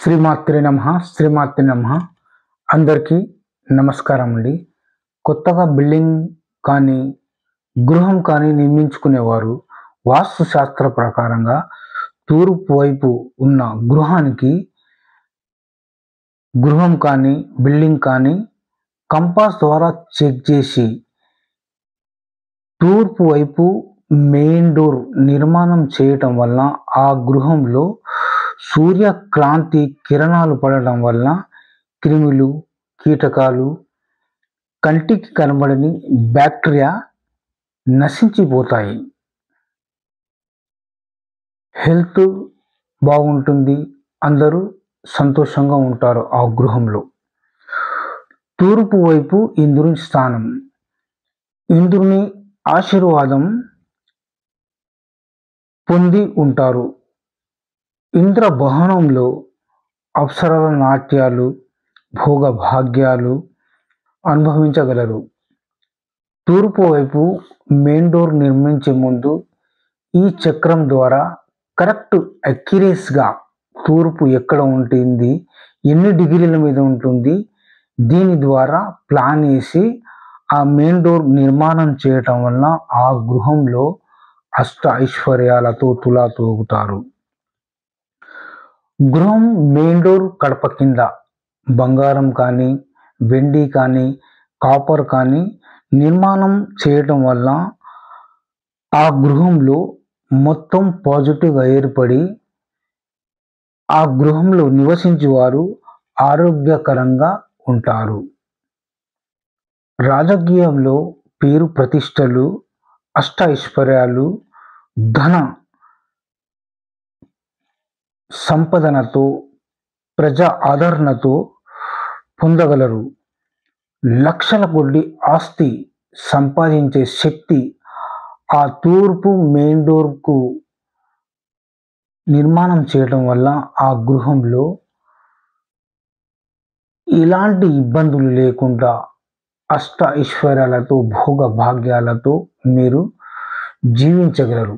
శ్రీమాత్రే నమః శ్రీమాత్రే నమః. అందరికీ నమస్కారం అండి. కొత్తగా బిల్డింగ్ కానీ గృహం కానీ నిర్మించుకునేవారు వాస్తు శాస్త్ర ప్రకారంగా తూర్పు వైపు ఉన్న గృహం కానీ బిల్డింగ్ కానీ కంపాస్ ద్వారా చెక్ చేసి తూర్పు వైపు మెయిన్ డోర్ నిర్మాణం చేయటం వల్ల ఆ గృహంలో సూర్యకాంతి కిరణాలు పడటం వల్ల క్రిములు, కీటకాలు, కంటికి కనబడని బ్యాక్టీరియా నశించిపోతాయి. హెల్త్ బాగుంటుంది. అందరూ సంతోషంగా ఉంటారు ఆ గృహంలో. తూర్పు వైపు ఇంద్రుని స్థానం. ఇంద్రుని ఆశీర్వాదం పొంది ఉంటారు. ఇంద్ర భవనంలో అప్సరల నాట్యాలు, భోగ భాగ్యాలు అనుభవించగలరు. తూర్పు వైపు మెయిన్ డోర్ నిర్మించే ముందు ఈ చక్రం ద్వారా కరెక్ట్ అక్యురేట్గా తూర్పు ఎక్కడ ఉంటుంది, ఎన్ని డిగ్రీల మీద ఉంటుంది, దీని ద్వారా ప్లాన్ వేసి ఆ మెయిన్ డోర్ నిర్మాణం చేయటం వలన ఆ గృహంలో అష్ట ఐశ్వర్యాలతో తులాతూగుతారు. గృహం మెయిన్ డోర్ కడప కింద బంగారం కానీ, వెండి కానీ, కాపర్ కానీ నిర్మాణం చేయటం వల్ల ఆ గృహంలో మొత్తం పాజిటివ్గా ఏర్పడి ఆ గృహంలో నివసించేవారు ఆరోగ్యకరంగా ఉంటారు. రాజకీయంలో పేరు ప్రతిష్టలు, అష్ట ఐశ్వర్యాలు, ధన సంపదనతో, ప్రజా ఆదరణతో పొందగలరు. లక్షల కొద్ది ఆస్తి సంపాదించే శక్తి ఆ తూర్పు మెయిన్ డోర్కు నిర్మాణం చేయడం వల్ల ఆ గృహంలో ఎలాంటి ఇబ్బందులు లేకుండా అష్ట ఐశ్వర్యాలతో, భోగ భాగ్యాలతో మీరు జీవించగలరు.